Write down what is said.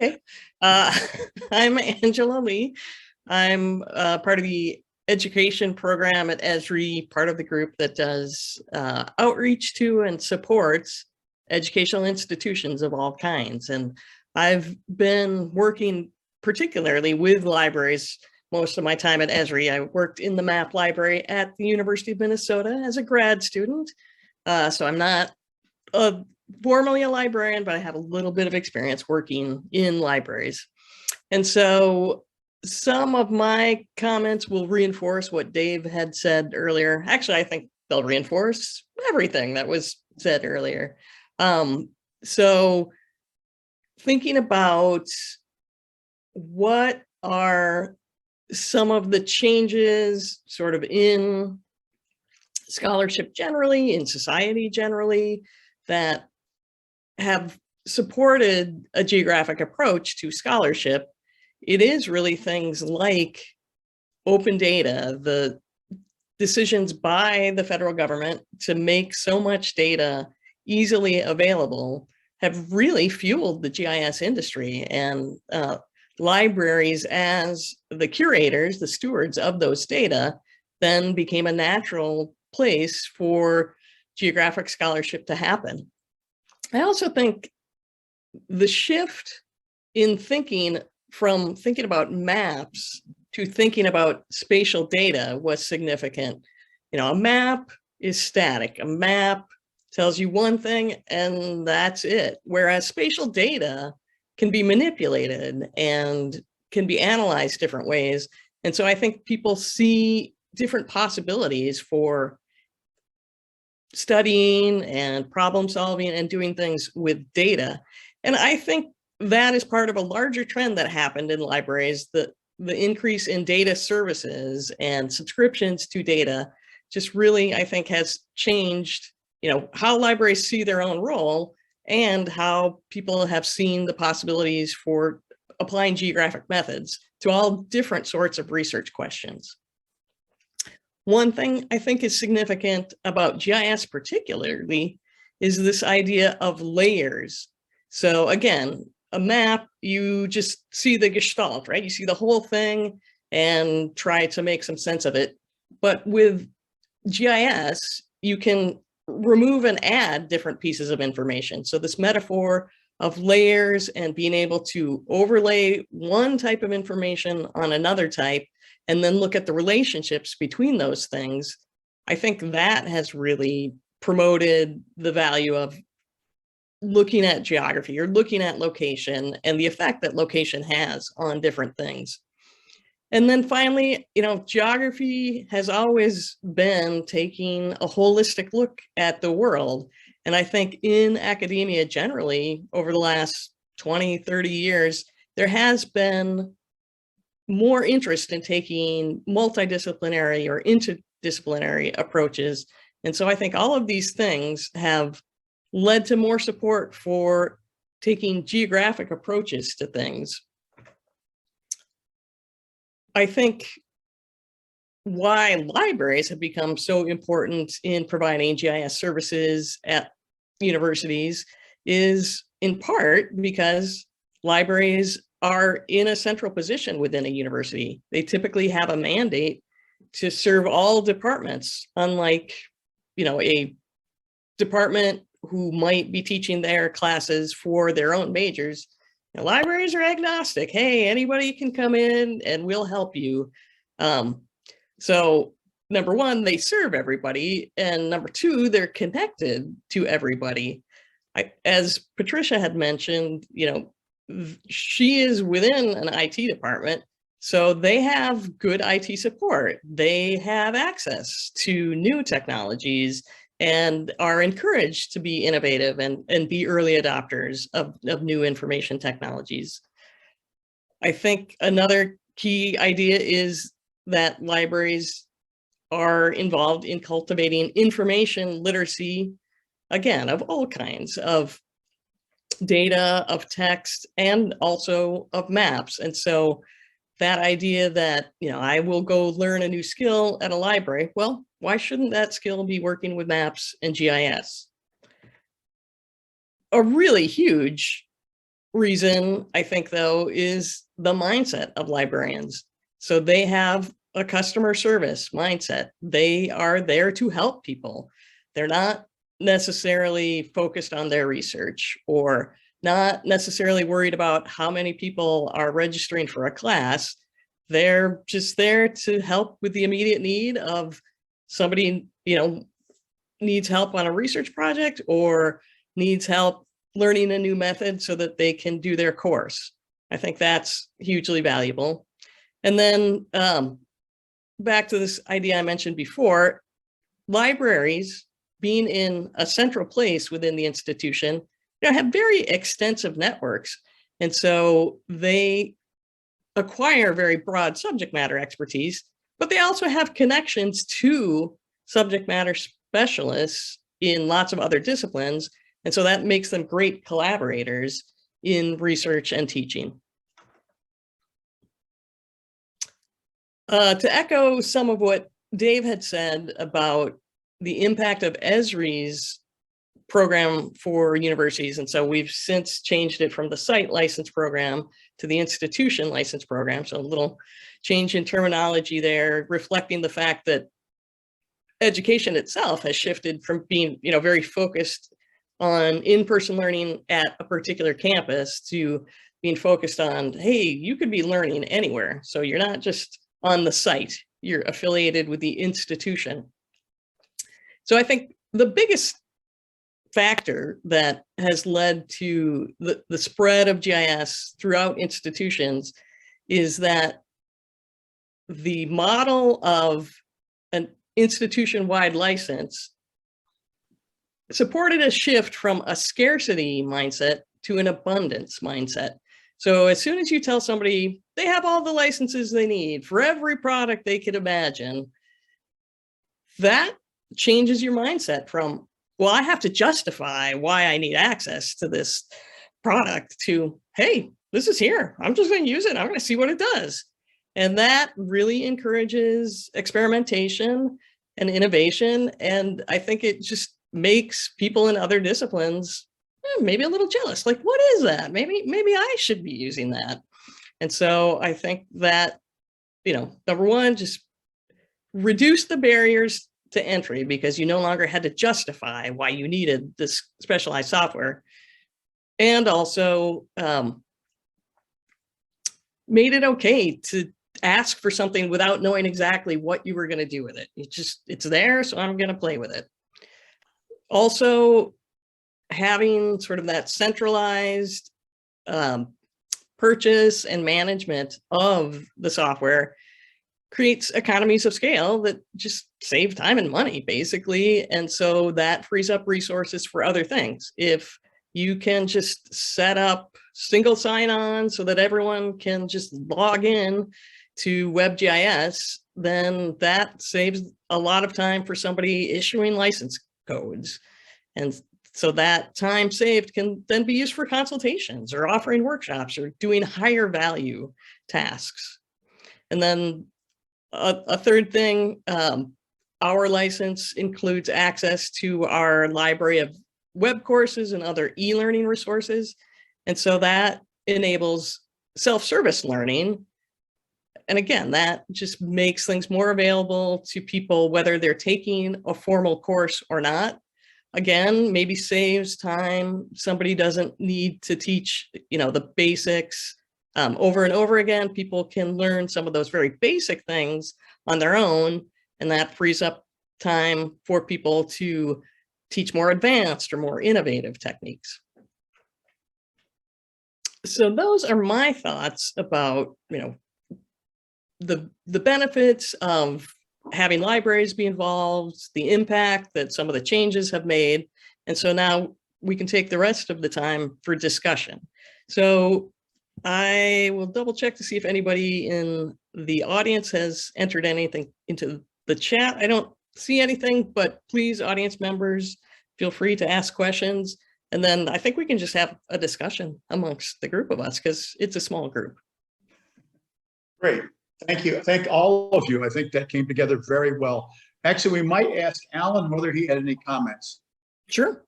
Okay. Uh, I'm Angela Lee. I'm part of the education program at Esri, part of the group that does outreach to and supports educational institutions of all kinds. And I've been working particularly with libraries most of my time at Esri. I worked in the MAP library at the University of Minnesota as a grad student. So I'm not a formally a librarian, but I have a little bit of experience working in libraries. And so some of my comments will reinforce what Dave had said earlier. Actually, I think they'll reinforce everything that was said earlier. So thinking about what are some of the changes sort of in scholarship generally, in society generally, that have supported a geographic approach to scholarship, it is really things like open data, the decisions by the federal government to make so much data easily available have really fueled the GIS industry, and libraries as the curators, the stewards of those data, then became a natural place for geographic scholarship to happen. I also think the shift in thinking from thinking about maps to thinking about spatial data was significant. You know, a map is static. A map tells you one thing and that's it. Whereas spatial data can be manipulated and can be analyzed different ways. And so I think people see different possibilities for studying and problem solving and doing things with data. And I think that is part of a larger trend that happened in libraries, the increase in data services and subscriptions to data just really, I think, has changed, you know, how libraries see their own role and how people have seen the possibilities for applying geographic methods to all different sorts of research questions. One thing I think is significant about GIS particularly is this idea of layers. So again, a map, you just see the gestalt, right? You see the whole thing and try to make some sense of it. But with GIS, you can remove and add different pieces of information. So this metaphor of layers and being able to overlay one type of information on another type and then look at the relationships between those things, I think that has really promoted the value of looking at geography or looking at location and the effect that location has on different things. And then finally, you know, geography has always been taking a holistic look at the world. And I think in academia generally, over the last 20, 30 years, there has been more interest in taking multidisciplinary or interdisciplinary approaches. And so I think all of these things have led to more support for taking geographic approaches to things. I think why libraries have become so important in providing GIS services at universities is in part because libraries are in a central position within a university. They typically have a mandate to serve all departments, unlike, you know, a department who might be teaching their classes for their own majors. You know, libraries are agnostic. Hey, anybody can come in and we'll help you. So number one, they serve everybody. And number two, they're connected to everybody. As Patricia had mentioned, you know, she is within an IT department, so they have good IT support. They have access to new technologies and are encouraged to be innovative and be early adopters of new information technologies. I think another key idea is that libraries are involved in cultivating information literacy, again, of all kinds of data, of text, and also of maps. And so that idea that, you know, I will go learn a new skill at a library, well, why shouldn't that skill be working with maps and GIS? A really huge reason, I think, though, is the mindset of librarians. So they have a customer service mindset. They are there to help people. They're not necessarily focused on their research, or not necessarily worried about how many people are registering for a class. They're just there to help with the immediate need of somebody, needs help on a research project or needs help learning a new method so that they can do their course. I think that's hugely valuable. And then back to this idea I mentioned before, libraries being in a central place within the institution, have very extensive networks. And so they acquire very broad subject matter expertise, but they also have connections to subject matter specialists in lots of other disciplines. And so that makes them great collaborators in research and teaching. To echo some of what Dave had said about the impact of ESRI's program for universities, and so we've since changed it from the site license program to the institution license program, so a little change in terminology there, reflecting the fact that education itself has shifted from being, very focused on in-person learning at a particular campus to being focused on, hey, you could be learning anywhere. So you're not just on the site, you're affiliated with the institution. So I think the biggest factor that has led to the spread of GIS throughout institutions is that the model of an institution-wide license supported a shift from a scarcity mindset to an abundance mindset. So as soon as you tell somebody they have all the licenses they need for every product they could imagine, that changes your mindset from, well, I have to justify why I need access to this product, to, hey, this is here. I'm just going to use it. I'm going to see what it does. And that really encourages experimentation and innovation. And I think it just makes people in other disciplines maybe a little jealous. Like, what is that? Maybe I should be using that. And so I think that, number one, just reduce the barriers to entry, because you no longer had to justify why you needed this specialized software, and also made it okay to ask for something without knowing exactly what you were going to do with it. It's there, so I'm going to play with it. Also, having sort of that centralized purchase and management of the software creates economies of scale that just save time and money, basically. And so that frees up resources for other things. If you can just set up single sign-on so that everyone can just log in to WebGIS, then that saves a lot of time for somebody issuing license codes. And so that time saved can then be used for consultations or offering workshops or doing higher value tasks. And then a third thing, our license includes access to our library of web courses and other e-learning resources. And so that enables self-service learning. And again, that just makes things more available to people, whether they're taking a formal course or not. Again, maybe saves time. Somebody doesn't need to teach, the basics over and over again. People can learn some of those very basic things on their own, and that frees up time for people to teach more advanced or more innovative techniques. So those are my thoughts about, the benefits of having libraries be involved, the impact that some of the changes have made. And so now we can take the rest of the time for discussion. So I will double check to see if anybody in the audience has entered anything into the chat. I don't see anything, but please, audience members, feel free to ask questions. And then I think we can just have a discussion amongst the group of us, because it's a small group. Great. Thank you. Thank all of you. I think that came together very well. Actually, we might ask Alan whether he had any comments. Sure.